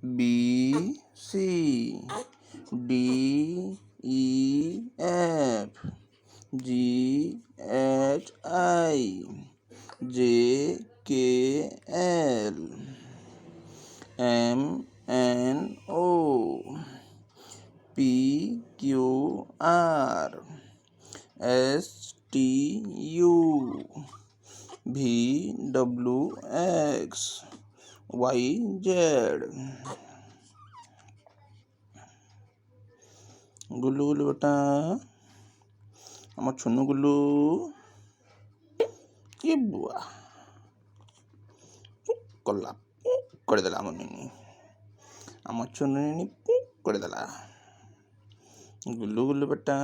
B C D E F G H I J K L M N O P Q R S T U V W X Y Z। गुल्लू गुल्लू बेटा आम छुनु गुल्लू ये बुआ कला करदेला आम निनी आम छुनु निनी करदेला। गुल्लू गुल्लू बेटा